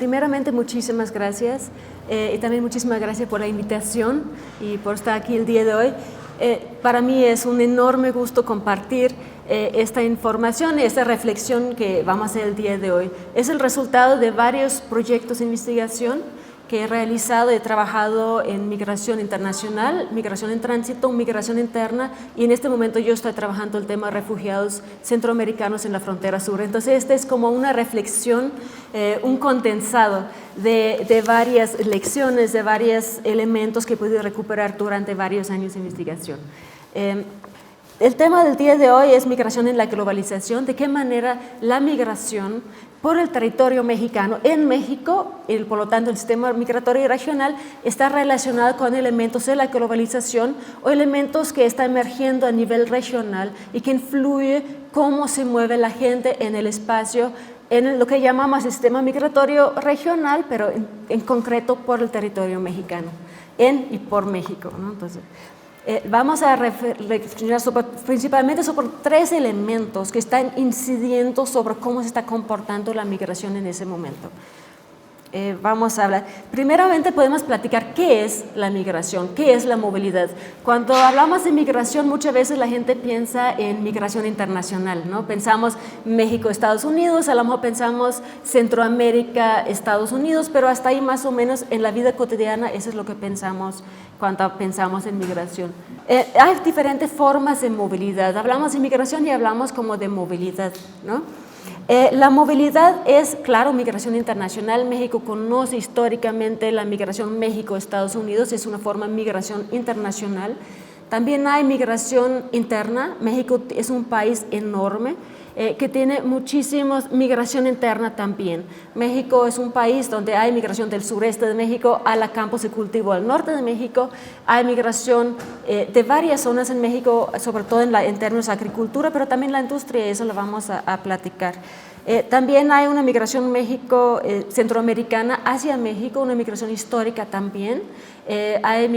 primeramente muchísimas gracias y también muchísimas gracias por la invitación y por estar aquí el día de hoy. Para mí es un enorme gusto compartir esta información, esta reflexión que vamos a hacer el día de hoy. Es el resultado de varios proyectos de investigación que he realizado. He trabajado en migración internacional, migración en tránsito, migración interna, y en este momento yo estoy trabajando el tema de refugiados centroamericanos en la frontera sur. Entonces, esta es como una reflexión, un condensado de varias lecciones, de varios elementos que he podido recuperar durante varios años de investigación. El tema del día de hoy es migración en la globalización, de qué manera la migración por el territorio mexicano en México, y por lo tanto el sistema migratorio regional, está relacionado con elementos de la globalización o elementos que están emergiendo a nivel regional y que influye cómo se mueve la gente en el espacio, en lo que llamamos sistema migratorio regional, pero en concreto por el territorio mexicano, en y por México, ¿no? Entonces, vamos a reflexionar principalmente sobre tres elementos que están incidiendo sobre cómo se está comportando la migración en ese momento. Vamos a hablar, primeramente podemos platicar qué es la migración, qué es la movilidad. Cuando hablamos de migración, muchas veces la gente piensa en migración internacional, ¿no? Pensamos México, Estados Unidos, a lo mejor pensamos Centroamérica, Estados Unidos, pero hasta ahí más o menos en la vida cotidiana eso es lo que pensamos cuando pensamos en migración. Hay diferentes formas de movilidad. Hablamos de migración y hablamos como de movilidad, ¿no? La movilidad es, claro, migración internacional. México conoce históricamente la migración México-Estados Unidos, es una forma de migración internacional. También hay migración interna. México es un país enorme que tiene muchísimas migración interna también. México es un país donde hay migración del sureste de México a la campos de cultivo al norte de México. Hay migración de varias zonas en México, sobre todo en términos de agricultura, pero también la industria, eso lo vamos a platicar. También hay una migración centroamericana hacia México, una migración histórica también. Hay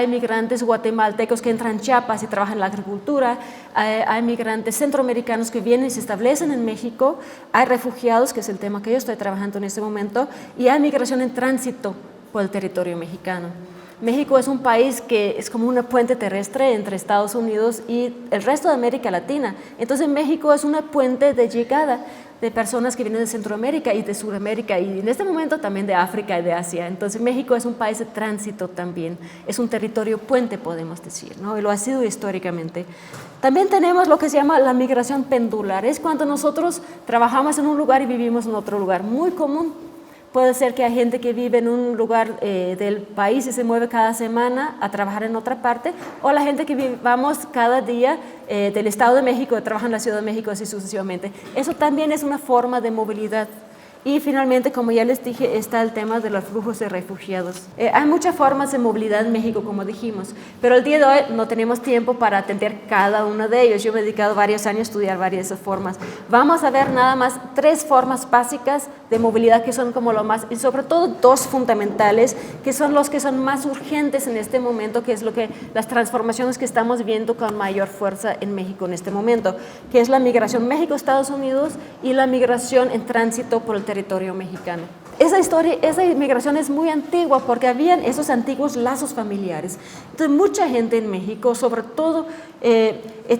migrantes guatemaltecos que entran a Chiapas y trabajan en la agricultura. Hay migrantes centroamericanos que vienen y se establecen en México. Hay refugiados, que es el tema que yo estoy trabajando en este momento. Y hay migración en tránsito por el territorio mexicano. México es un país que es como una puente terrestre entre Estados Unidos y el resto de América Latina. Entonces México es una puente de llegada de personas que vienen de Centroamérica y de Sudamérica y en este momento también de África y de Asia. Entonces México es un país de tránsito también, es un territorio puente, podemos decir, ¿no? Y lo ha sido históricamente. También tenemos lo que se llama la migración pendular, es cuando nosotros trabajamos en un lugar y vivimos en otro lugar, muy común. Puede ser que hay gente que vive en un lugar del país y se mueve cada semana a trabajar en otra parte, o la gente que vivamos cada día del Estado de México, trabaja en la Ciudad de México, así sucesivamente. Eso también es una forma de movilidad. Y finalmente, como ya les dije, está el tema de los flujos de refugiados. Hay muchas formas de movilidad en México, como dijimos, pero el día de hoy no tenemos tiempo para atender cada uno de ellos. Yo me he dedicado varios años a estudiar varias de esas formas. Vamos a ver nada más tres formas básicas de movilidad que son como lo más, y sobre todo dos fundamentales, que son los que son más urgentes en este momento, que es lo que las transformaciones que estamos viendo con mayor fuerza en México en este momento, que es la migración México-Estados Unidos y la migración en tránsito por el territorio mexicano. Esa inmigración es muy antigua porque habían esos antiguos lazos familiares. Entonces mucha gente en México, sobre todo,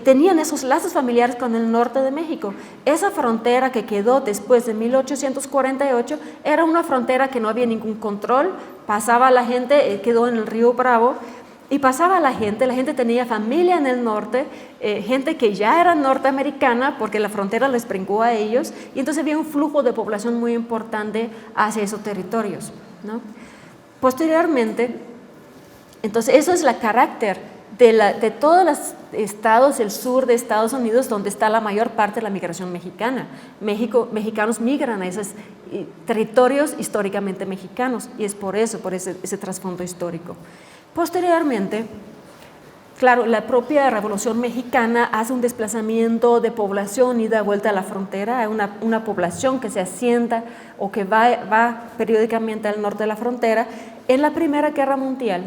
tenían esos lazos familiares con el norte de México. Esa frontera que quedó después de 1848 era una frontera que no había ningún control, pasaba la gente, quedó en el río Bravo, y pasaba la gente tenía familia en el norte, gente que ya era norteamericana porque la frontera les brincó a ellos, y entonces había un flujo de población muy importante hacia esos territorios, ¿no? Posteriormente, entonces eso es el carácter de todos los estados del sur de Estados Unidos donde está la mayor parte de la migración mexicana. Mexicanos migran a esos territorios históricamente mexicanos, y es por ese trasfondo histórico. Posteriormente, claro, la propia Revolución Mexicana hace un desplazamiento de población y da vuelta a la frontera. Hay una población que se asienta o que va periódicamente al norte de la frontera. En la Primera Guerra Mundial,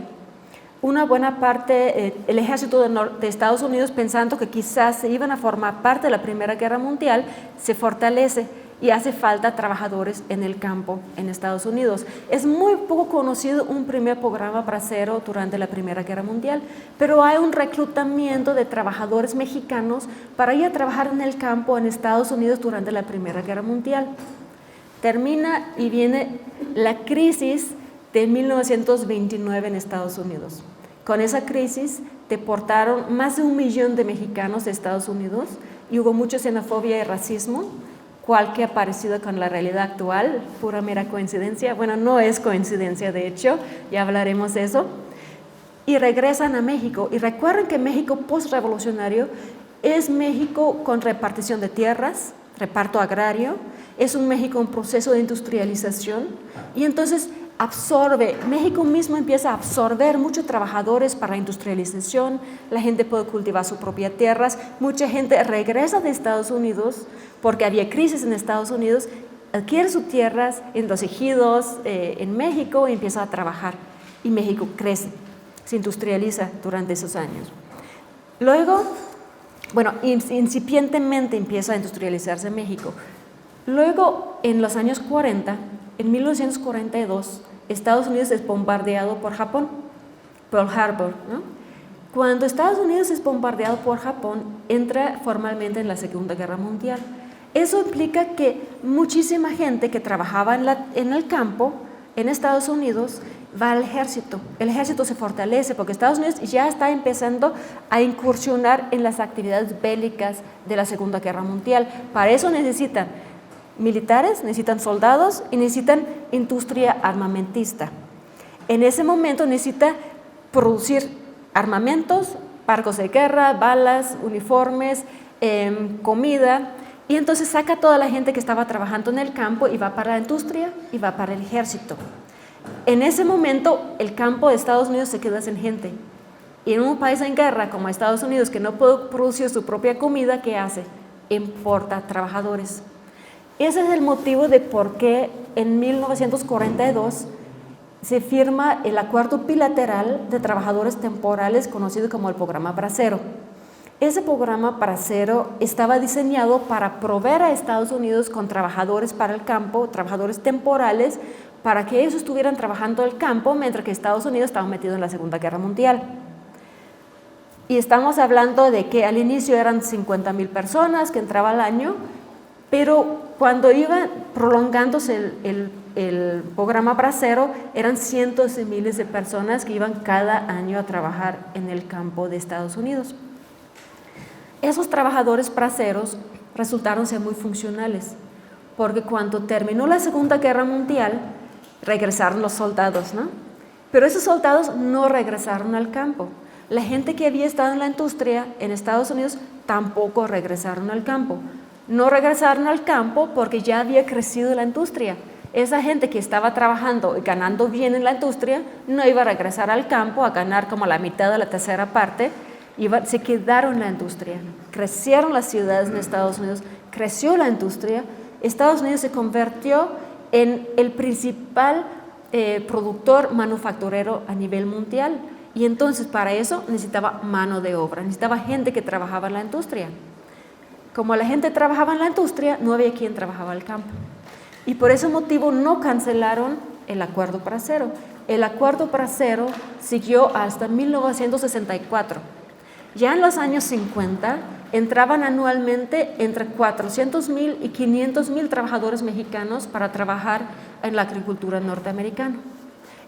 una buena parte, el ejército de Estados Unidos, pensando que quizás se iban a formar parte de la Primera Guerra Mundial, se fortalece y hace falta trabajadores en el campo en Estados Unidos. Es muy poco conocido un primer programa bracero durante la Primera Guerra Mundial, pero hay un reclutamiento de trabajadores mexicanos para ir a trabajar en el campo en Estados Unidos durante la Primera Guerra Mundial. Termina y viene la crisis de 1929 en Estados Unidos. Con esa crisis deportaron más de 1 millón de mexicanos de Estados Unidos y hubo mucha xenofobia y racismo, cual que ha parecido con la realidad actual, pura mera coincidencia. Bueno, no es coincidencia, de hecho, ya hablaremos de eso. Y regresan a México. Y recuerden que México postrevolucionario es México con repartición de tierras, reparto agrario, es un México en proceso de industrialización, y entonces México mismo empieza a absorber muchos trabajadores para la industrialización, la gente puede cultivar sus propias tierras, mucha gente regresa de Estados Unidos porque había crisis en Estados Unidos, adquiere sus tierras en los ejidos en México y empieza a trabajar, y México crece, se industrializa durante esos años. Luego, bueno, incipientemente empieza a industrializarse México. Luego, en los años 40, en 1942, Estados Unidos es bombardeado por Japón, Pearl Harbor, ¿no? Cuando Estados Unidos es bombardeado por Japón, entra formalmente en la Segunda Guerra Mundial. Eso implica que muchísima gente que trabajaba en el campo, en Estados Unidos, va al ejército. El ejército se fortalece porque Estados Unidos ya está empezando a incursionar en las actividades bélicas de la Segunda Guerra Mundial. Para eso necesitan militares, necesitan soldados y necesitan industria armamentista. En ese momento necesita producir armamentos, barcos de guerra, balas, uniformes, comida, y entonces saca a toda la gente que estaba trabajando en el campo y va para la industria y va para el ejército. En ese momento el campo de Estados Unidos se queda sin gente, y en un país en guerra como Estados Unidos, que no puede producir su propia comida, ¿qué hace? Importa trabajadores. Ese es el motivo de por qué en 1942 se firma el acuerdo bilateral de trabajadores temporales conocido como el programa Bracero. Ese programa Bracero estaba diseñado para proveer a Estados Unidos con trabajadores para el campo, trabajadores temporales, para que ellos estuvieran trabajando el campo mientras que Estados Unidos estaba metido en la Segunda Guerra Mundial. Y estamos hablando de que al inicio eran 50,000 personas que entraban al año, pero cuando iba prolongándose el programa Bracero, eran cientos de miles de personas que iban cada año a trabajar en el campo de Estados Unidos. Esos trabajadores braceros resultaron ser muy funcionales, porque cuando terminó la Segunda Guerra Mundial, regresaron los soldados, ¿no? Pero esos soldados no regresaron al campo. La gente que había estado en la industria en Estados Unidos tampoco regresaron al campo. No regresaron al campo porque ya había crecido la industria. Esa gente que estaba trabajando y ganando bien en la industria no iba a regresar al campo a ganar como la mitad de la tercera parte, se quedaron en la industria. Crecieron las ciudades en Estados Unidos, creció la industria. Estados Unidos se convirtió en el principal productor manufacturero a nivel mundial, y entonces para eso necesitaba mano de obra, necesitaba gente que trabajaba en la industria. Como la gente trabajaba en la industria, no había quien trabajaba al campo. Y por ese motivo no cancelaron el acuerdo Bracero. El acuerdo Bracero siguió hasta 1964. Ya en los años 50 entraban anualmente entre 400,000 y 500,000 trabajadores mexicanos para trabajar en la agricultura norteamericana.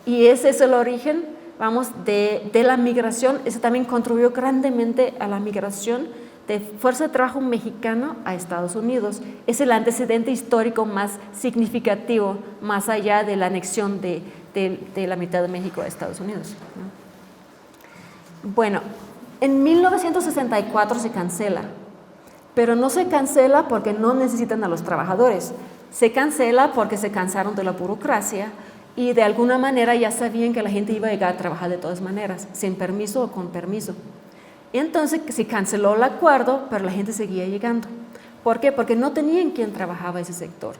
Y ese es el origen, vamos, de la migración. Eso también contribuyó grandemente a la migración de fuerza de trabajo mexicano a Estados Unidos. Es el antecedente histórico más significativo, más allá de la anexión de la mitad de México a Estados Unidos, ¿no? Bueno, en 1964 se cancela, pero no se cancela porque no necesitan a los trabajadores, se cancela porque se cansaron de la burocracia y de alguna manera ya sabían que la gente iba a llegar a trabajar de todas maneras, sin permiso o con permiso. Y entonces se canceló el acuerdo, pero la gente seguía llegando. ¿Por qué? Porque no tenían quien trabajaba ese sector.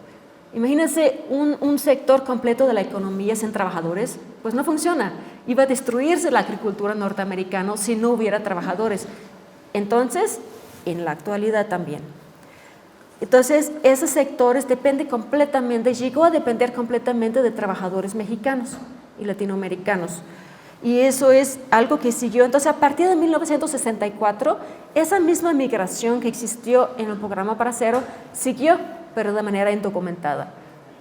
Imagínense un sector completo de la economía sin trabajadores, pues no funciona. Iba a destruirse la agricultura norteamericana si no hubiera trabajadores. Entonces, en la actualidad también. Entonces, esos sectores llegó a depender completamente de trabajadores mexicanos y latinoamericanos. Y eso es algo que siguió. Entonces, a partir de 1964, esa misma migración que existió en el programa Bracero siguió, pero de manera indocumentada.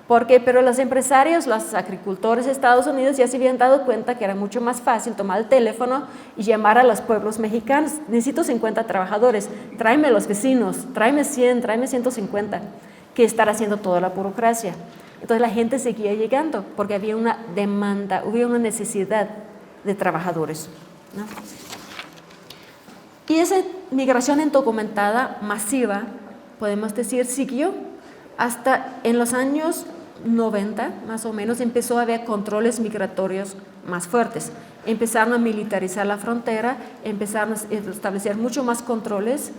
Pero los empresarios, los agricultores de Estados Unidos ya se habían dado cuenta que era mucho más fácil tomar el teléfono y llamar a los pueblos mexicanos. Necesito 50 trabajadores, tráeme a los vecinos, tráeme 100, tráeme 150, que estar haciendo toda la burocracia. Entonces la gente seguía llegando porque había una demanda, había una necesidad de trabajadores, ¿no? Y esa migración indocumentada masiva, podemos decir, siguió hasta en los años 90, más o menos, empezó a haber controles migratorios más fuertes. Empezaron a militarizar la frontera, empezaron a establecer mucho más controles,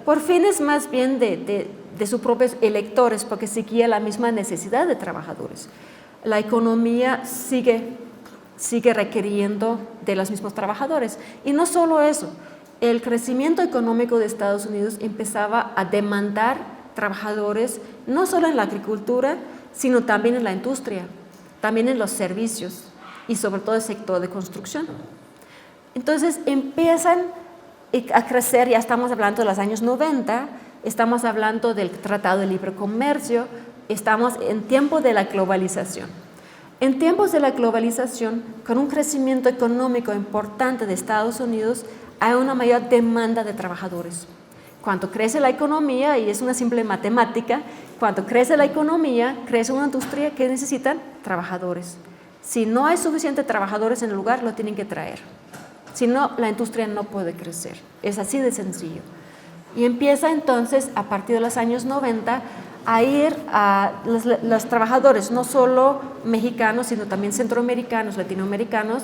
por fines más bien de sus propios electores, porque seguía la misma necesidad de trabajadores. La economía sigue requiriendo de los mismos trabajadores. Y no solo eso, el crecimiento económico de Estados Unidos empezaba a demandar trabajadores, no solo en la agricultura, sino también en la industria, también en los servicios y sobre todo el sector de construcción. Entonces empiezan a crecer, ya estamos hablando de los años 90, estamos hablando del Tratado de Libre Comercio, estamos en tiempo de la globalización. En tiempos de la globalización, con un crecimiento económico importante de Estados Unidos, hay una mayor demanda de trabajadores. Cuando crece la economía, y es una simple matemática, cuando crece la economía, crece una industria que necesitan trabajadores. Si no hay suficientes trabajadores en el lugar, lo tienen que traer. Si no, la industria no puede crecer. Es así de sencillo. Y empieza entonces, a partir de los años 90, a ir a los trabajadores, no solo mexicanos, sino también centroamericanos, latinoamericanos,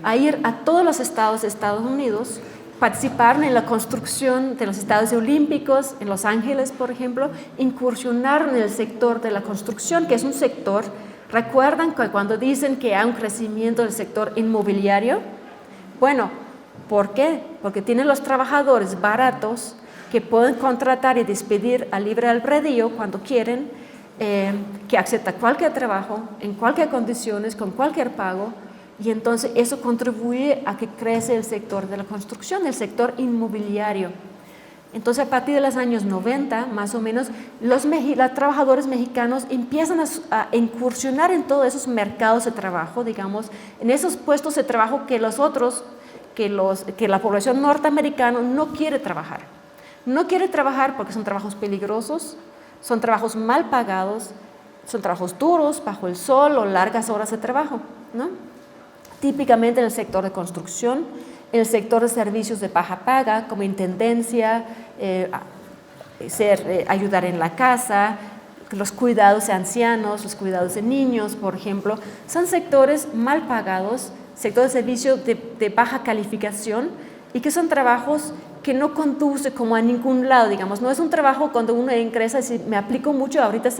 a ir a todos los estados de Estados Unidos. Participaron en la construcción de los estadios olímpicos en Los Ángeles, por ejemplo, incursionaron en el sector de la construcción, que es un sector, ¿recuerdan que cuando dicen que hay un crecimiento del sector inmobiliario? Bueno, ¿por qué? Porque tienen los trabajadores baratos que pueden contratar y despedir a libre albedrío cuando quieren, que acepta cualquier trabajo, en cualquier condiciones, con cualquier pago. Y entonces eso contribuye a que crece el sector de la construcción, el sector inmobiliario. Entonces a partir de los años 90, más o menos, los trabajadores mexicanos empiezan a incursionar en todos esos mercados de trabajo, digamos, en esos puestos de trabajo que que la población norteamericana no quiere trabajar. No quiere trabajar porque son trabajos peligrosos, son trabajos mal pagados, son trabajos duros, bajo el sol o largas horas de trabajo, ¿no? Típicamente en el sector de construcción, en el sector de servicios de baja paga, como intendencia, ayudar en la casa, los cuidados de ancianos, los cuidados de niños, por ejemplo, son sectores mal pagados, sectores de servicio de baja calificación y que son trabajos que no conduce como a ningún lado, digamos. No es un trabajo cuando uno ingresa y si me aplico mucho, ahorita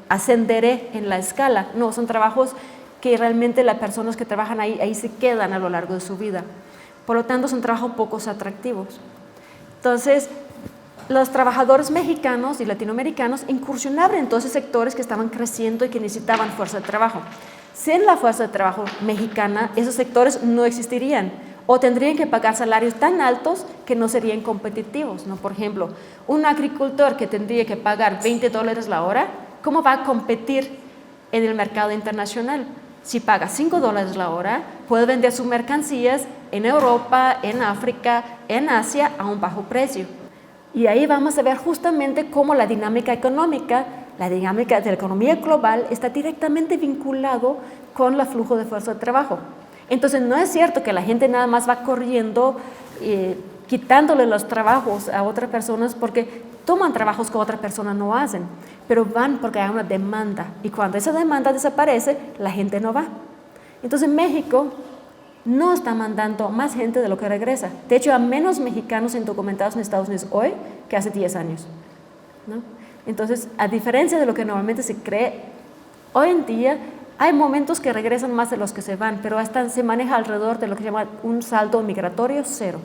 ascenderé en la escala. No, son trabajos que realmente las personas que trabajan ahí se quedan a lo largo de su vida. Por lo tanto, son trabajos poco atractivos. Entonces, los trabajadores mexicanos y latinoamericanos incursionaban en todos esos sectores que estaban creciendo y que necesitaban fuerza de trabajo. Sin la fuerza de trabajo mexicana, esos sectores no existirían o tendrían que pagar salarios tan altos que no serían competitivos, ¿no? Por ejemplo, un agricultor que tendría que pagar $20 la hora, ¿cómo va a competir en el mercado internacional? Si paga $5 la hora, puede vender sus mercancías en Europa, en África, en Asia a un bajo precio. Y ahí vamos a ver justamente cómo la dinámica económica, la dinámica de la economía global está directamente vinculado con el flujo de fuerza de trabajo. Entonces no es cierto que la gente nada más va corriendo, quitándole los trabajos a otras personas porque toman trabajos que otras personas no hacen, pero van porque hay una demanda y cuando esa demanda desaparece, la gente no va. Entonces México no está mandando más gente de lo que regresa. De hecho, hay menos mexicanos indocumentados en Estados Unidos hoy que hace 10 años, ¿no? Entonces, a diferencia de lo que normalmente se cree, hoy en día hay momentos que regresan más de los que se van, pero hasta se maneja alrededor de lo que se llama un saldo migratorio cero.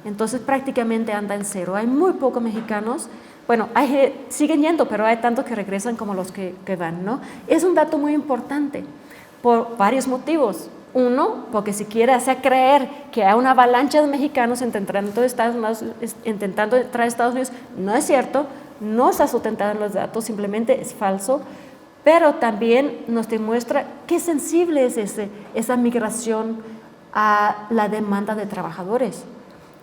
Entonces prácticamente anda en cero. Hay muy pocos mexicanos, bueno, siguen yendo, pero hay tantos que regresan como los que van, ¿no? Es un dato muy importante por varios motivos. Uno, porque si quiere hacer creer que hay una avalancha de mexicanos intentando entrar a Estados Unidos, no es cierto, no está sustentado en los datos, simplemente es falso, pero también nos demuestra qué sensible es esa migración a la demanda de trabajadores.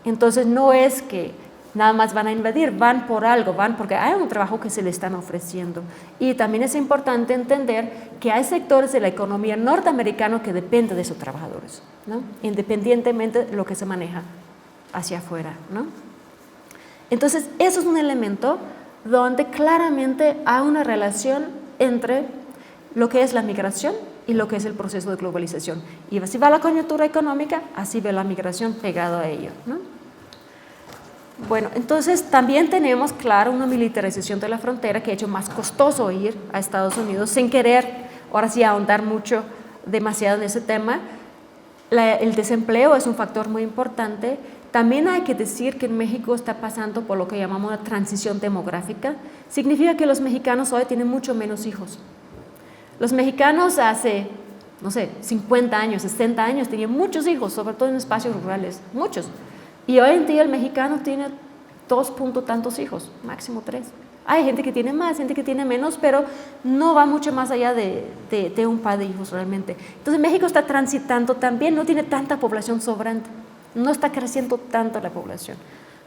Entonces no es que nada más van a invadir, van por algo, van porque hay un trabajo que se le están ofreciendo. Y también es importante entender que hay sectores de la economía norteamericana que dependen de esos trabajadores, ¿no? Independientemente de lo que se maneja hacia afuera, ¿no? Entonces, eso es un elemento donde claramente hay una relación entre lo que es la migración y lo que es el proceso de globalización. Y así va la coyuntura económica, así va la migración pegado a ello, ¿no? Bueno, entonces también tenemos, claro, una militarización de la frontera que ha hecho más costoso ir a Estados Unidos sin querer, ahora sí, ahondar demasiado en ese tema. El desempleo es un factor muy importante. También hay que decir que en México está pasando por lo que llamamos una transición demográfica. Significa que los mexicanos hoy tienen mucho menos hijos. Los mexicanos hace, no sé, 50 años, 60 años tenían muchos hijos, sobre todo en espacios rurales, muchos. Y hoy en día el mexicano tiene 2 tantos hijos, máximo 3. Hay gente que tiene más, gente que tiene menos, pero no va mucho más allá de un par de hijos realmente. Entonces México está transitando también, no tiene tanta población sobrante, no está creciendo tanto la población.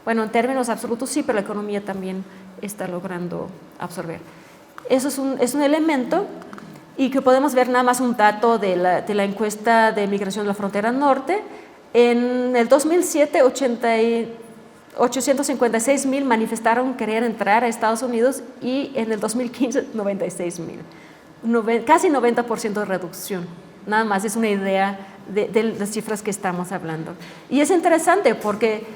Bueno, en términos absolutos sí, pero la economía también está logrando absorber. Eso es un elemento, y que podemos ver nada más un dato de la encuesta de migración de la frontera norte. En el 2007, 856,000 manifestaron querer entrar a Estados Unidos y en el 2015, 96,000. Casi 90% de reducción. Nada más es una idea de las cifras que estamos hablando. Y es interesante porque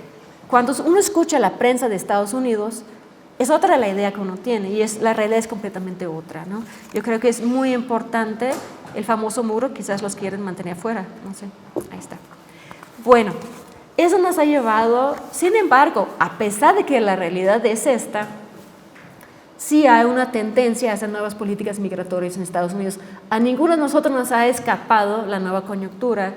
cuando uno escucha la prensa de Estados Unidos, es otra la idea que uno tiene y la realidad es completamente otra, ¿no? Yo creo que es muy importante el famoso muro, quizás los quieren mantener afuera, no sé, ahí está. Bueno, eso nos ha llevado, sin embargo, a pesar de que la realidad es esta, sí hay una tendencia a hacer nuevas políticas migratorias en Estados Unidos. A ninguno de nosotros nos ha escapado la nueva coyuntura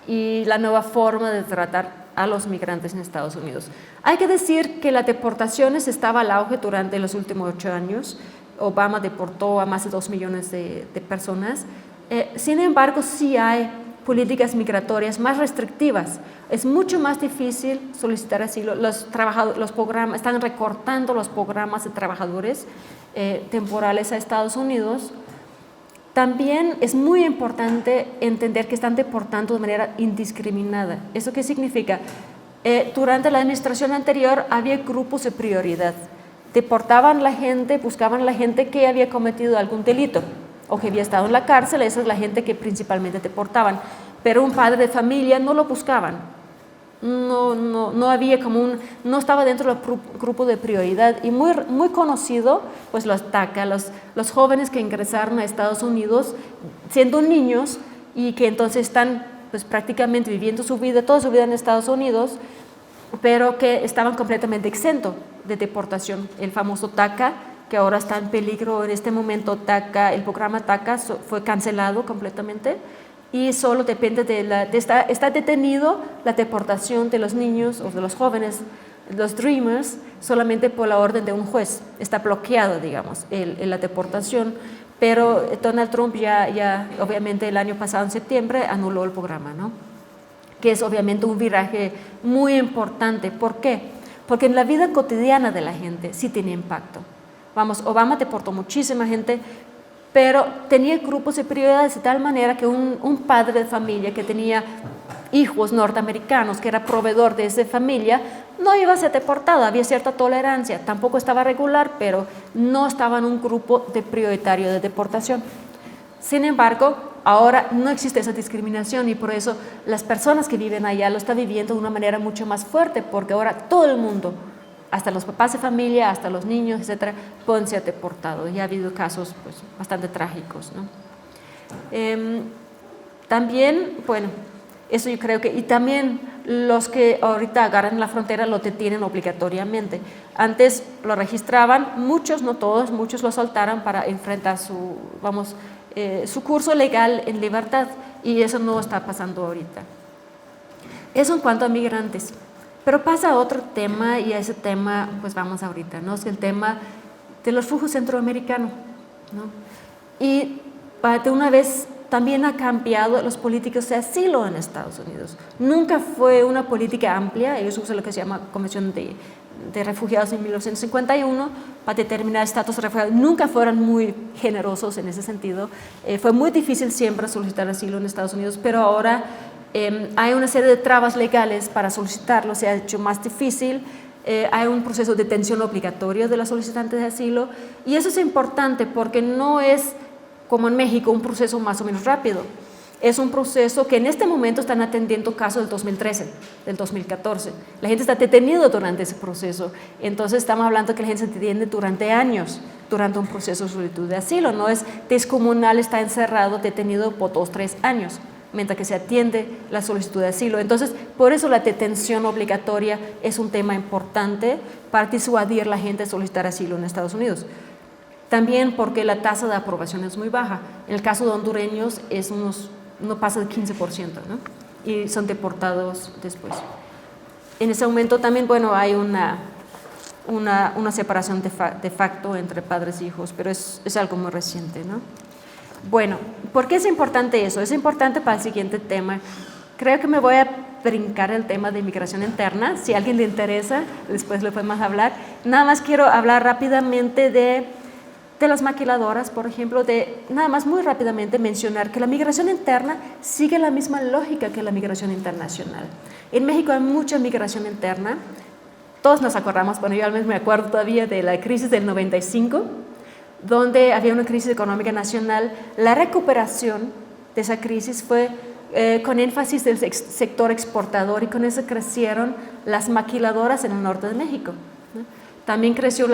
y la nueva forma de tratar a los migrantes en Estados Unidos. Hay que decir que las deportaciones estaban al auge durante los últimos 8 años. Obama deportó a más de 2 millones de personas. Sin embargo, sí hay políticas migratorias más restrictivas. Es mucho más difícil solicitar asilo. Los programas, están recortando los programas de trabajadores temporales a Estados Unidos. También es muy importante entender que están deportando de manera indiscriminada. ¿Eso qué significa? Durante la administración anterior había grupos de prioridad. Deportaban la gente, buscaban la gente que había cometido algún delito o que había estado en la cárcel, esa es la gente que principalmente deportaban. Pero un padre de familia no lo buscaban. No había no estaba dentro del grupo de prioridad y muy conocido, pues los DACA, los jóvenes que ingresaron a Estados Unidos siendo niños y que entonces están pues prácticamente viviendo toda su vida en Estados Unidos, pero que estaban completamente exentos de deportación. El famoso DACA, que ahora está en peligro en este momento, el programa DACA fue cancelado completamente. Y solo depende está detenido la deportación de los niños o de los jóvenes, los Dreamers, solamente por la orden de un juez. Está bloqueado, digamos, la deportación, pero Donald Trump ya obviamente el año pasado, en septiembre, anuló el programa, ¿no? Que es obviamente un viraje muy importante. ¿Por qué? Porque en la vida cotidiana de la gente sí tiene impacto. Vamos, Obama deportó muchísima gente, pero tenía grupos de prioridades de tal manera que un padre de familia que tenía hijos norteamericanos, que era proveedor de esa familia, no iba a ser deportado, había cierta tolerancia, tampoco estaba regular, pero no estaba en un grupo prioritario de deportación. Sin embargo, ahora no existe esa discriminación y por eso las personas que viven allá lo están viviendo de una manera mucho más fuerte, porque ahora todo el mundo, hasta los papás de familia, hasta los niños, etcétera, pueden ser deportados. Ya ha habido casos pues, bastante trágicos, ¿no? También, bueno, Eso yo creo que, y también los que ahorita agarran la frontera lo detienen obligatoriamente. Antes lo registraban, muchos, no todos, muchos lo soltaron para enfrentar su curso legal en libertad, y eso no está pasando ahorita. Eso en cuanto a migrantes. Pero pasa otro tema, y a ese tema pues vamos ahorita, ¿no? Es el tema de los flujos centroamericanos, ¿no? Y de una vez también ha cambiado los políticos de asilo en Estados Unidos. Nunca fue una política amplia, ellos usan lo que se llama Convención de Refugiados en 1951 para determinar estatus de refugiados. Nunca fueron muy generosos en ese sentido. Fue muy difícil siempre solicitar asilo en Estados Unidos, pero ahora hay una serie de trabas legales para solicitarlo, se ha hecho más difícil. Hay un proceso de detención obligatorio de los solicitantes de asilo, y eso es importante porque no es como en México un proceso más o menos rápido. Es un proceso que en este momento están atendiendo casos del 2013, del 2014. La gente está detenida durante ese proceso. Entonces estamos hablando que la gente se detiene durante años, durante un proceso de solicitud de asilo. No es descomunal, está encerrado, detenido por 2 o 3 años, mientras que se atiende la solicitud de asilo. Entonces, por eso la detención obligatoria es un tema importante para disuadir a la gente de solicitar asilo en Estados Unidos. También porque la tasa de aprobación es muy baja. En el caso de hondureños no pasa del 15%, ¿no? Y son deportados después. En ese momento también, bueno, hay una separación de facto entre padres e hijos, pero es algo muy reciente, ¿no? Bueno, ¿por qué es importante eso? Es importante para el siguiente tema. Creo que me voy a brincar el tema de inmigración interna. Si a alguien le interesa, después le podemos hablar. Nada más quiero hablar rápidamente de las maquiladoras, por ejemplo, nada más muy rápidamente mencionar que la migración interna sigue la misma lógica que la migración internacional. En México hay mucha migración interna. Todos nos acordamos, bueno, yo al menos me acuerdo todavía de la crisis del 95, donde había una crisis económica nacional. La recuperación de esa crisis fue con énfasis del sector exportador, y con eso crecieron las maquiladoras en el norte de México, ¿no? También creció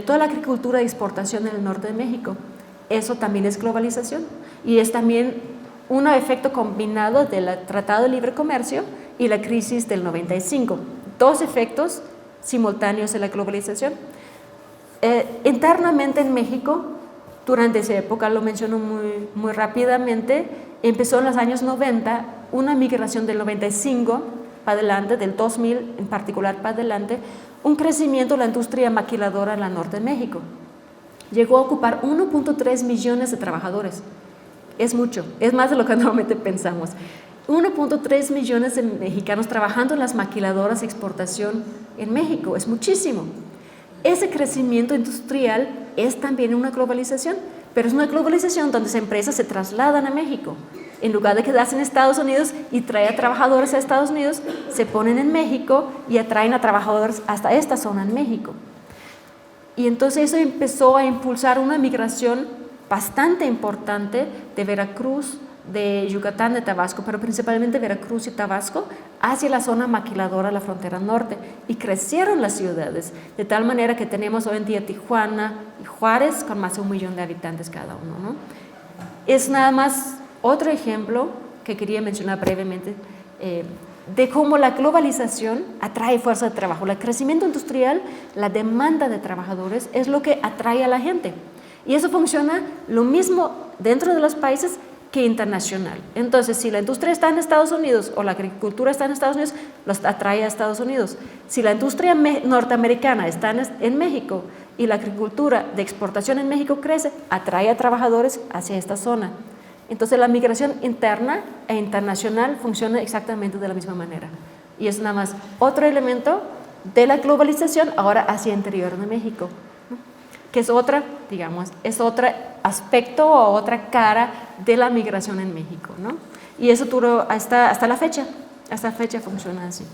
toda la agricultura de exportación en el norte de México. Eso también es globalización, y es también un efecto combinado del Tratado de Libre Comercio y la crisis del 95. 2 efectos simultáneos de la globalización. Internamente en México, durante esa época, lo menciono muy rápidamente, empezó en los años 90 una migración del 95 para adelante, del 2000 en particular para adelante, un crecimiento de la industria maquiladora en el norte de México. Llegó a ocupar 1.3 millones de trabajadores. Es mucho, es más de lo que normalmente pensamos. 1.3 millones de mexicanos trabajando en las maquiladoras de exportación en México, es muchísimo. Ese crecimiento industrial es también una globalización, pero es una globalización donde las empresas se trasladan a México. En lugar de quedarse en Estados Unidos y traer a trabajadores a Estados Unidos, se ponen en México y atraen a trabajadores hasta esta zona en México. Y entonces eso empezó a impulsar una migración bastante importante de Veracruz, de Yucatán, de Tabasco, pero principalmente Veracruz y Tabasco, hacia la zona maquiladora, la frontera norte, y crecieron las ciudades, de tal manera que tenemos hoy en día Tijuana y Juárez con más de 1 millón de habitantes cada uno, ¿no? Es nada más otro ejemplo que quería mencionar brevemente de cómo la globalización atrae fuerza de trabajo. El crecimiento industrial, la demanda de trabajadores es lo que atrae a la gente, y eso funciona lo mismo dentro de los países que internacional. Entonces, si la industria está en Estados Unidos o la agricultura está en Estados Unidos, los atrae a Estados Unidos. Si la industria norteamericana está en México y la agricultura de exportación en México crece, atrae a trabajadores hacia esta zona. Entonces, la migración interna e internacional funciona exactamente de la misma manera. Y es nada más otro elemento de la globalización ahora hacia el interior de México, ¿no? Que es otra, digamos, es otro aspecto o otra cara de la migración en México, ¿no? Y eso duró hasta la fecha funciona así.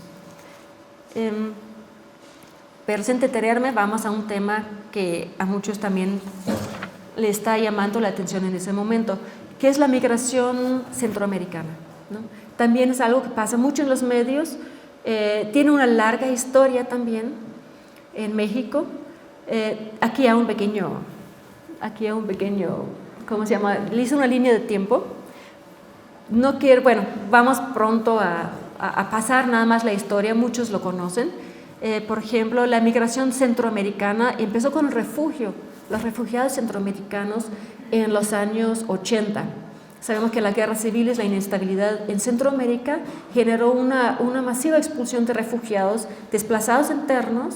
Pero sin detenerme, vamos a un tema que a muchos también le está llamando la atención en ese momento, que es la migración centroamericana, ¿no? También es algo que pasa mucho en los medios, tiene una larga historia también en México. Aquí hay un pequeño, ¿cómo se llama? Le hice una línea de tiempo. No quiero, bueno, vamos pronto a pasar nada más la historia, muchos lo conocen. Por ejemplo, la migración centroamericana empezó con refugio, los refugiados centroamericanos en los años 80. Sabemos que las guerras civiles, la inestabilidad en Centroamérica generó una masiva expulsión de refugiados, desplazados internos,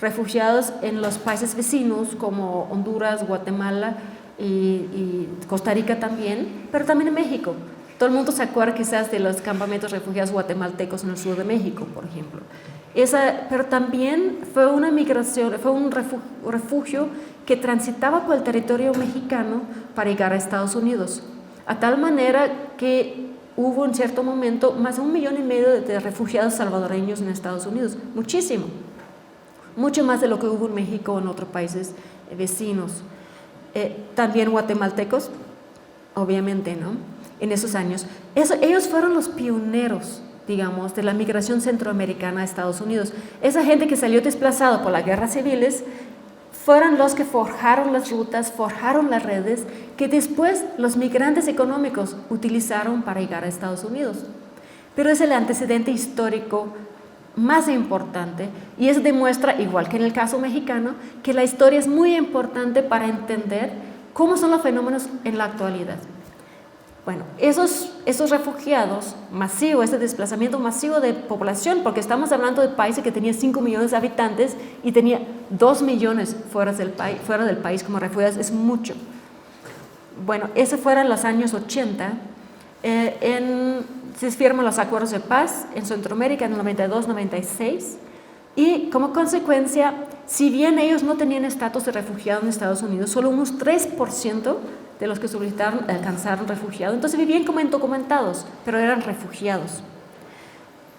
refugiados en los países vecinos como Honduras, Guatemala y Costa Rica también, pero también en México. Todo el mundo se acuerda quizás de los campamentos refugiados guatemaltecos en el sur de México, por ejemplo. Pero también fue una migración, fue un refugio que transitaba por el territorio mexicano para llegar a Estados Unidos, a tal manera que hubo en cierto momento más de 1,5 millones de refugiados salvadoreños en Estados Unidos, muchísimo, mucho más de lo que hubo en México o en otros países vecinos. También guatemaltecos, obviamente, ¿no? En esos años. Ellos fueron los pioneros, digamos, de la migración centroamericana a Estados Unidos. Esa gente que salió desplazada por las guerras civiles fueron los que forjaron las rutas, forjaron las redes que después los migrantes económicos utilizaron para llegar a Estados Unidos. Pero es el antecedente histórico más importante y eso demuestra, igual que en el caso mexicano, que la historia es muy importante para entender cómo son los fenómenos en la actualidad. Bueno, esos refugiados masivos, ese desplazamiento masivo de población, porque estamos hablando de países que tenían 5 millones de habitantes y tenía 2 millones fuera del país como refugiados, es mucho. Bueno, esos fueron los años 80. Se firman los acuerdos de paz en Centroamérica en el 92-96 y como consecuencia, si bien ellos no tenían estatus de refugiado en Estados Unidos, solo unos 3% de los que solicitaron alcanzaron refugiado, entonces vivían como indocumentados, pero eran refugiados.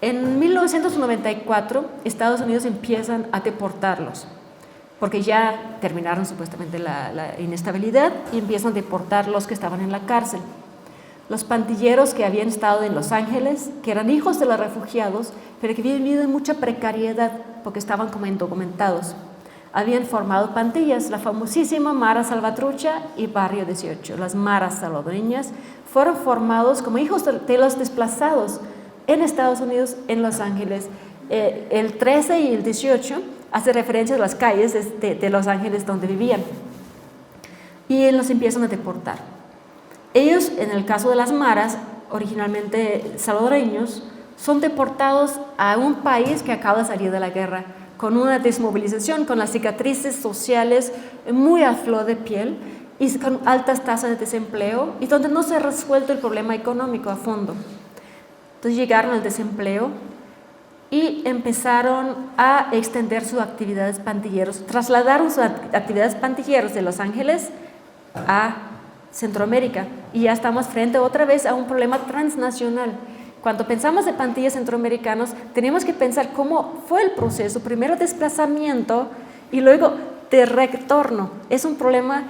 En 1994, Estados Unidos empiezan a deportarlos, porque ya terminaron supuestamente la inestabilidad y empiezan a deportar los que estaban en la cárcel. Los pandilleros que habían estado en Los Ángeles, que eran hijos de los refugiados, pero que habían vivido en mucha precariedad porque estaban como indocumentados. Habían formado pandillas, la famosísima Mara Salvatrucha y Barrio 18. Las maras salvadoreñas fueron formados como hijos de los desplazados en Estados Unidos, en Los Ángeles. El 13 y el 18 hace referencia a las calles de Los Ángeles donde vivían. Y los empiezan a deportar. Ellos, en el caso de las maras, originalmente salvadoreños, son deportados a un país que acaba de salir de la guerra, con una desmovilización, con las cicatrices sociales muy a flor de piel y con altas tasas de desempleo y donde no se ha resuelto el problema económico a fondo. Entonces llegaron al desempleo y empezaron a extender sus actividades pandilleros, trasladaron sus actividades pandilleros de Los Ángeles a Centroamérica y ya estamos frente otra vez a un problema transnacional. Cuando pensamos de pandillas centroamericanos, tenemos que pensar cómo fue el proceso, primero desplazamiento y luego de retorno. Es un problema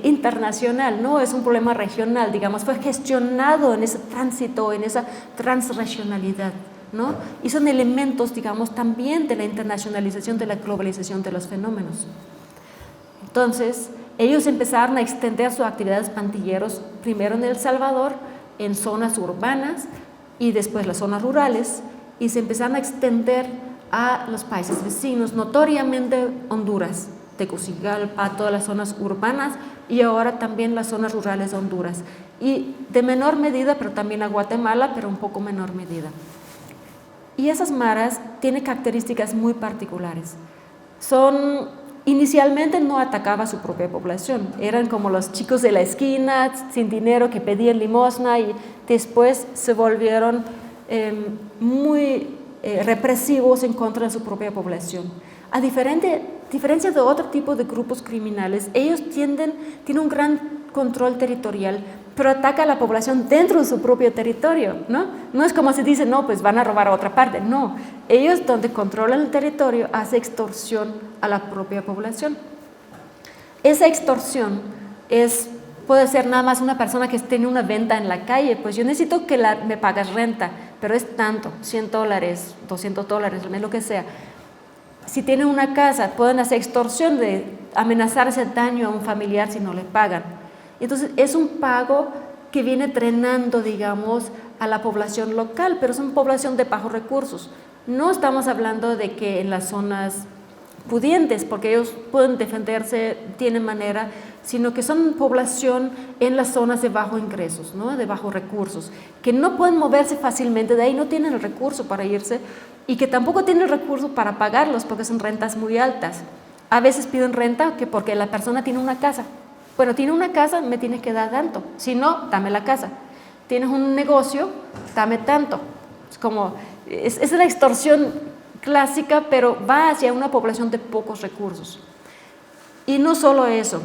internacional, no es un problema regional, digamos, fue gestionado en ese tránsito, en esa transregionalidad, ¿no? Y son elementos, digamos, también de la internacionalización, de la globalización de los fenómenos. Entonces, ellos empezaron a extender sus actividades pandilleros, primero en El Salvador, en zonas urbanas, y después las zonas rurales, y se empezaron a extender a los países vecinos, notoriamente Honduras, Tegucigalpa, todas las zonas urbanas, y ahora también las zonas rurales de Honduras, y de menor medida, pero también a Guatemala, pero un poco menor medida. Y esas maras tienen características muy particulares. Inicialmente no atacaba a su propia población, eran como los chicos de la esquina, sin dinero, que pedían limosna y después se volvieron muy represivos en contra de su propia población. A diferencia de otro tipo de grupos criminales, ellos tienen un gran control territorial, pero ataca a la población dentro de su propio territorio, ¿no? No es como se dice, no, pues van a robar a otra parte, no. Ellos donde controlan el territorio hacen extorsión a la propia población. Esa extorsión puede ser nada más una persona que tiene una venta en la calle, pues yo necesito que me pagas renta, pero es tanto, $100, $200, lo que sea. Si tienen una casa, pueden hacer extorsión de amenazar ese daño a un familiar si no le pagan. Entonces es un pago que viene drenando, digamos, a la población local, pero es una población de bajos recursos. No estamos hablando de que en las zonas pudientes, porque ellos pueden defenderse, tienen manera, sino que son población en las zonas de bajos ingresos, ¿no? De bajos recursos, que no pueden moverse fácilmente de ahí, no tienen el recurso para irse y que tampoco tienen el recurso para pagarlos porque son rentas muy altas. A veces piden renta que porque la persona tiene una casa. Bueno, tiene una casa, me tienes que dar tanto, si no, dame la casa. Tienes un negocio, dame tanto. Es la extorsión clásica, pero va hacia una población de pocos recursos. Y no solo eso,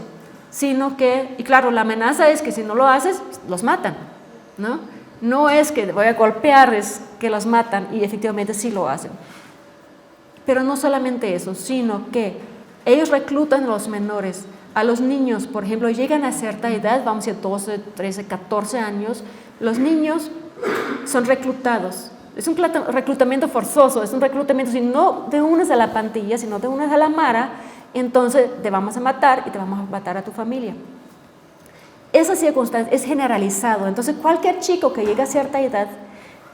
sino que, y claro, la amenaza es que si no lo haces, los matan, ¿no? No es que voy a golpear, es que los matan, y efectivamente sí lo hacen. Pero no solamente eso, sino que ellos reclutan a los menores, a los niños, por ejemplo, llegan a cierta edad, vamos a decir 12, 13, 14 años, los niños son reclutados. Es un reclutamiento forzoso, es un reclutamiento, si no te unes a la pandilla, si no te unes a la mara, entonces te vamos a matar y te vamos a matar a tu familia. Esa circunstancia es generalizado, entonces cualquier chico que llega a cierta edad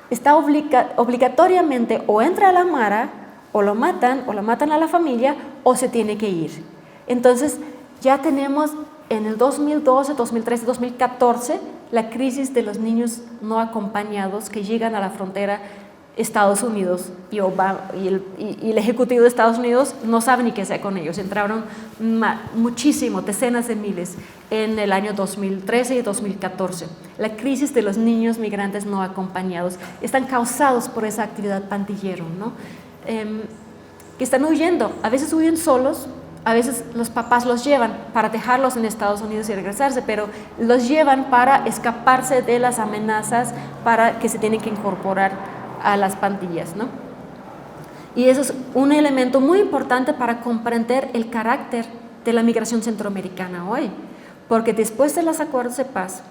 está obligatoriamente o entra a la mara, o lo matan a la familia, o se tiene que ir. Entonces ya tenemos en el 2012, 2013, 2014 la crisis de los niños no acompañados que llegan a la frontera Estados Unidos y el Ejecutivo de Estados Unidos no sabe ni qué hacer con ellos. Entraron muchísimo, decenas de miles en el año 2013 y 2014. La crisis de los niños migrantes no acompañados están causados por esa actividad pandillero, ¿no? Que están huyendo, a veces huyen solos, a veces los papás los llevan para dejarlos en Estados Unidos y regresarse, pero los llevan para escaparse de las amenazas para que se tienen que incorporar a las pandillas, ¿no? Y eso es un elemento muy importante para comprender el carácter de la migración centroamericana hoy, porque después de los acuerdos de paz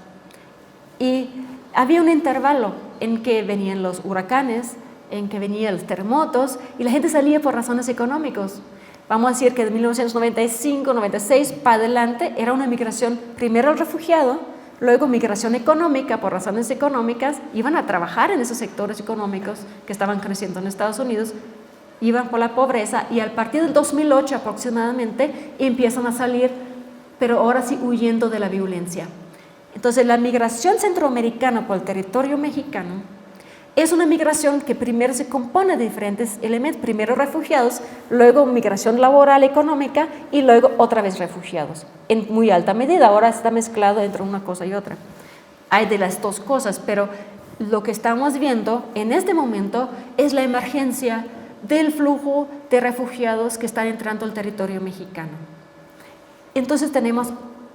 y había un intervalo en que venían los huracanes, en que venían los terremotos y la gente salía por razones económicas. Vamos a decir que de 1995, 96 para adelante era una migración, primero el refugiado, luego migración económica, por razones económicas, iban a trabajar en esos sectores económicos que estaban creciendo en Estados Unidos, iban por la pobreza y a partir del 2008 aproximadamente empiezan a salir, pero ahora sí huyendo de la violencia. Entonces la migración centroamericana por el territorio mexicano es una migración que primero se compone de diferentes elementos, primero refugiados, luego migración laboral, económica y luego otra vez refugiados, en muy alta medida. Ahora está mezclado entre una cosa y otra. Hay de las dos cosas, pero lo que estamos viendo en este momento es la emergencia del flujo de refugiados que están entrando al territorio mexicano. Entonces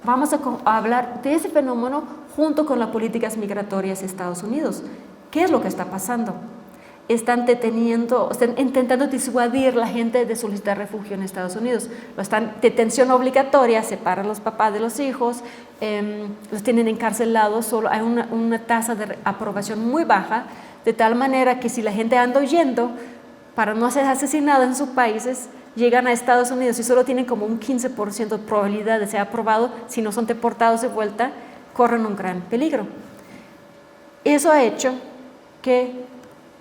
vamos a hablar de ese fenómeno junto con las políticas migratorias de Estados Unidos. ¿Qué es lo que está pasando? Están intentando disuadir a la gente de solicitar refugio en Estados Unidos. Detención obligatoria, separan los papás de los hijos, los tienen encarcelados, solo hay una tasa de aprobación muy baja, de tal manera que si la gente anda huyendo para no ser asesinada en sus países, llegan a Estados Unidos y solo tienen como un 15% de probabilidad de ser aprobado, si no son deportados de vuelta, corren un gran peligro. Eso ha hecho que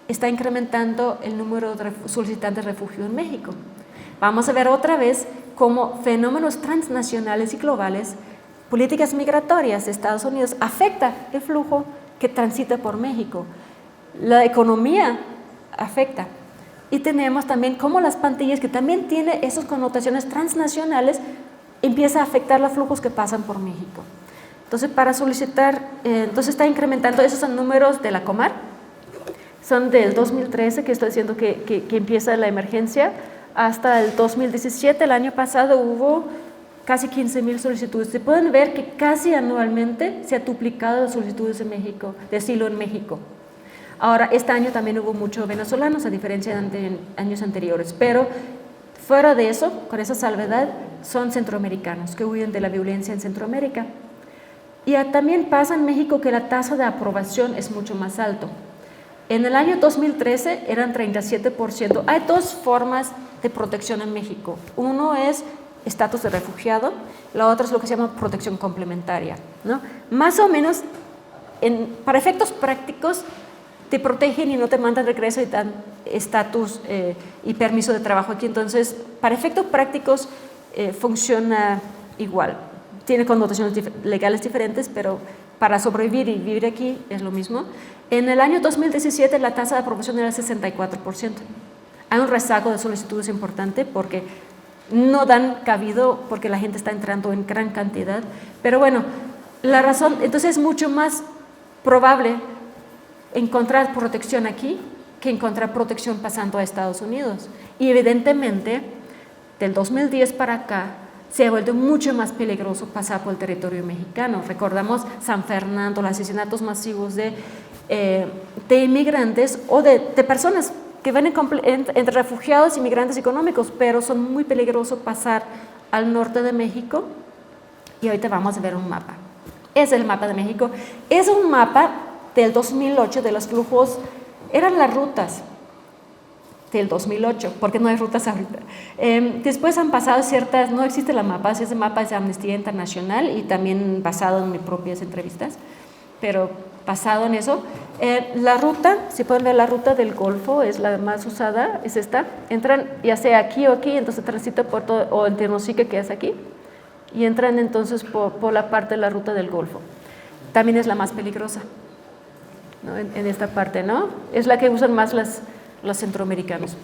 está incrementando el número de solicitantes de refugio en México. Vamos a ver otra vez cómo fenómenos transnacionales y globales, políticas migratorias de Estados Unidos afecta el flujo que transita por México. La economía afecta. Y tenemos también cómo las pandillas, que también tienen esas connotaciones transnacionales, empieza a afectar los flujos que pasan por México. Entonces, para solicitar, entonces está incrementando, esos son números de la Comar, son del 2013, que estoy diciendo que empieza la emergencia, hasta el 2017, el año pasado hubo casi 15,000 solicitudes. Se pueden ver que casi anualmente se ha duplicado las solicitudes de México, de asilo en México. Ahora, este año también hubo muchos venezolanos, a diferencia de años anteriores, pero fuera de eso, con esa salvedad, son centroamericanos que huyen de la violencia en Centroamérica. Y también pasa en México que la tasa de aprobación es mucho más alto. En el año 2013 eran 37%. Hay dos formas de protección en México. Uno es estatus de refugiado, la otra es lo que se llama protección complementaria, ¿no? Más o menos para efectos prácticos, te protegen y no te mandan regreso y dan estatus y permiso de trabajo aquí. Entonces, para efectos prácticos funciona igual. Tiene connotaciones legales diferentes, pero para sobrevivir y vivir aquí es lo mismo. En el año 2017 la tasa de aprobación era el 64%. Hay un rezago de solicitudes importante porque no dan cabido, porque la gente está entrando en gran cantidad. Pero bueno, la razón, entonces es mucho más probable encontrar protección aquí que encontrar protección pasando a Estados Unidos. Y evidentemente, del 2010 para acá, se ha vuelto mucho más peligroso pasar por el territorio mexicano. Recordamos San Fernando, los asesinatos masivos de inmigrantes o de personas que ven entre refugiados y migrantes económicos, pero son muy peligrosos pasar al norte de México. Y ahorita vamos a ver un mapa. Es el mapa de México. Es un mapa del 2008 de los flujos, eran las rutas del 2008, porque no hay rutas ahorita. Después han pasado ciertas, no existe el mapa, ese mapa es de Amnistía Internacional y también basado en mis propias entrevistas, pero basado en eso. La ruta, si pueden ver la ruta del Golfo, es la más usada, es esta. Entran ya sea aquí o aquí, entonces transitan por todo, o en Tenosique, que es aquí, y entran entonces por la parte de la ruta del Golfo. También es la más peligrosa, ¿no? En esta parte, ¿no? Es la que usan más los centroamericanos,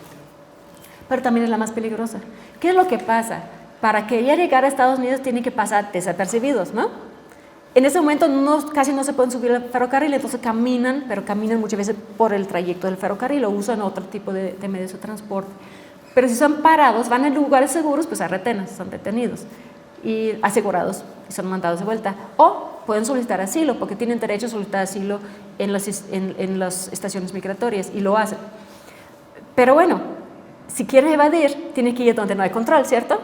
pero también es la más peligrosa. ¿Qué es lo que pasa? Para que ya llegar a Estados Unidos tienen que pasar desapercibidos, ¿no? En ese momento casi no se pueden subir al ferrocarril, entonces caminan, pero caminan muchas veces por el trayecto del ferrocarril o usan otro tipo de medios de transporte. Pero si son parados, van en lugares seguros, pues a retenes, son detenidos y asegurados y son mandados de vuelta. O pueden solicitar asilo, porque tienen derecho a solicitar asilo en las estaciones migratorias y lo hacen. Pero bueno, si quieren evadir, tienen que ir donde no hay control, ¿cierto?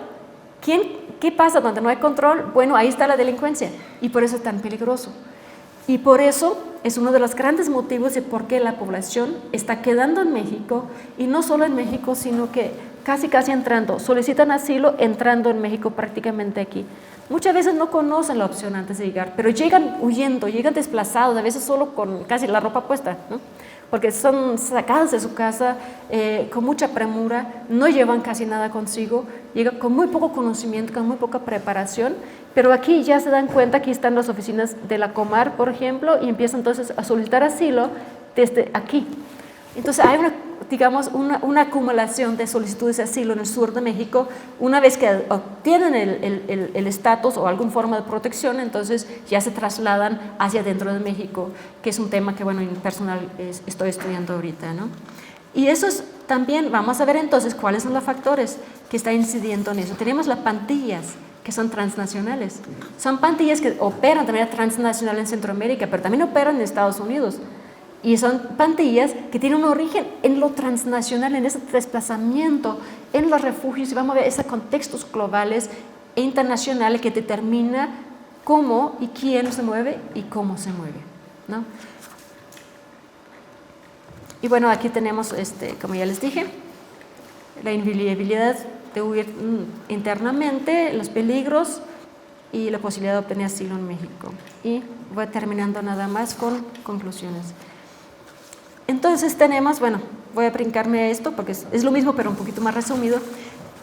¿Qué pasa donde no hay control? Bueno, ahí está la delincuencia y por eso es tan peligroso. Y por eso es uno de los grandes motivos de por qué la población está quedando en México, y no solo en México, sino que casi entrando, solicitan asilo entrando en México prácticamente aquí. Muchas veces no conocen la opción antes de llegar, pero llegan huyendo, llegan desplazados, a veces solo con casi la ropa puesta, ¿no? Porque son sacados de su casa con mucha premura, no llevan casi nada consigo, llegan con muy poco conocimiento, con muy poca preparación, pero aquí ya se dan cuenta, aquí están las oficinas de la Comar, por ejemplo, y empiezan entonces a solicitar asilo desde aquí. Entonces hay una acumulación de solicitudes de asilo en el sur de México. Una vez que obtienen el estatus o alguna forma de protección, entonces ya se trasladan hacia dentro de México, que es un tema que, bueno, en personal estoy estudiando ahorita, ¿no? Y eso es también, vamos a ver entonces cuáles son los factores que están incidiendo en eso. Tenemos las pandillas, que son transnacionales. Son pandillas que operan de manera transnacional en Centroamérica, pero también operan en Estados Unidos. Y son pandillas que tienen un origen en lo transnacional, en ese desplazamiento, en los refugios, y vamos a ver esos contextos globales e internacionales que determina cómo y quién se mueve y cómo se mueve, ¿no? Y bueno, aquí tenemos, como ya les dije, la inviabilidad de huir internamente, los peligros y la posibilidad de obtener asilo en México. Y voy terminando nada más con conclusiones. Entonces tenemos, bueno, voy a brincarme esto porque es lo mismo pero un poquito más resumido.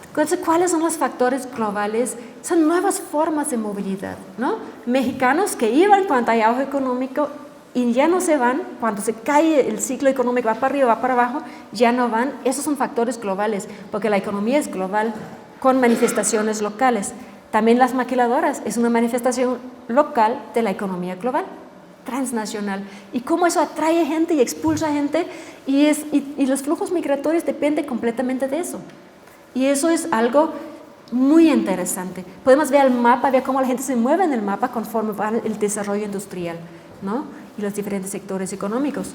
Entonces, ¿cuáles son los factores globales? Son nuevas formas de movilidad, ¿no? Mexicanos que iban cuando hay auge económico y ya no se van, cuando se cae el ciclo económico, va para arriba, va para abajo, ya no van. Esos son factores globales, porque la economía es global con manifestaciones locales. También las maquiladoras es una manifestación local de la economía global, transnacional. Y cómo eso atrae gente y expulsa gente, y los flujos migratorios dependen completamente de eso. Y eso es algo muy interesante. Podemos ver el mapa, ver cómo la gente se mueve en el mapa conforme va el desarrollo industrial, ¿no? Y los diferentes sectores económicos.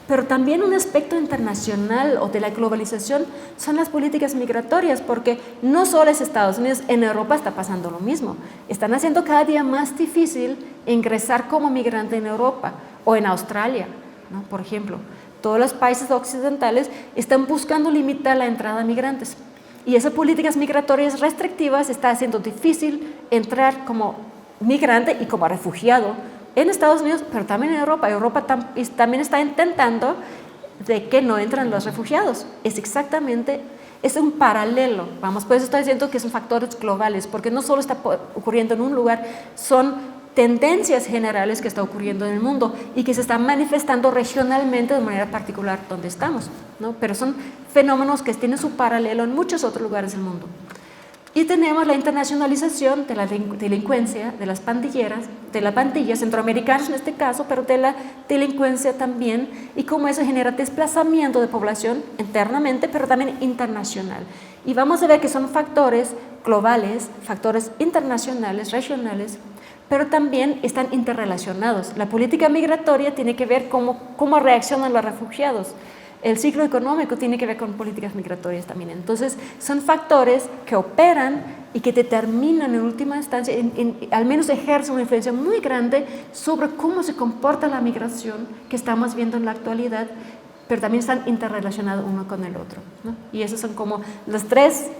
Pero también un aspecto internacional o de la globalización son las políticas migratorias, porque no solo es Estados Unidos, en Europa está pasando lo mismo. Están haciendo cada día más difícil ingresar como migrante en Europa o en Australia, ¿no? Por ejemplo, todos los países occidentales están buscando limitar la entrada de migrantes. Y esas políticas migratorias restrictivas está haciendo difícil entrar como migrante y como refugiado en Estados Unidos, pero también en Europa. Europa también está intentando de que no entren los refugiados. Es un paralelo, vamos, por eso estoy diciendo que son factores globales, porque no solo está ocurriendo en un lugar, son tendencias generales que están ocurriendo en el mundo y que se están manifestando regionalmente de manera particular donde estamos, ¿no? Pero son fenómenos que tienen su paralelo en muchos otros lugares del mundo. Y tenemos la internacionalización de la delincuencia, de las pandilleras, de las pandillas centroamericanas en este caso, pero de la delincuencia también, y cómo eso genera desplazamiento de población internamente, pero también internacional. Y vamos a ver que son factores globales, factores internacionales, regionales, pero también están interrelacionados. La política migratoria tiene que ver cómo reaccionan los refugiados. El ciclo económico tiene que ver con políticas migratorias también. Entonces, son factores que operan y que determinan en última instancia, al menos ejercen una influencia muy grande sobre cómo se comporta la migración que estamos viendo en la actualidad, pero también están interrelacionados uno con el otro, ¿no? Y esos son como los tres,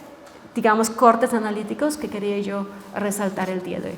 digamos, cortes analíticos que quería yo resaltar el día de hoy.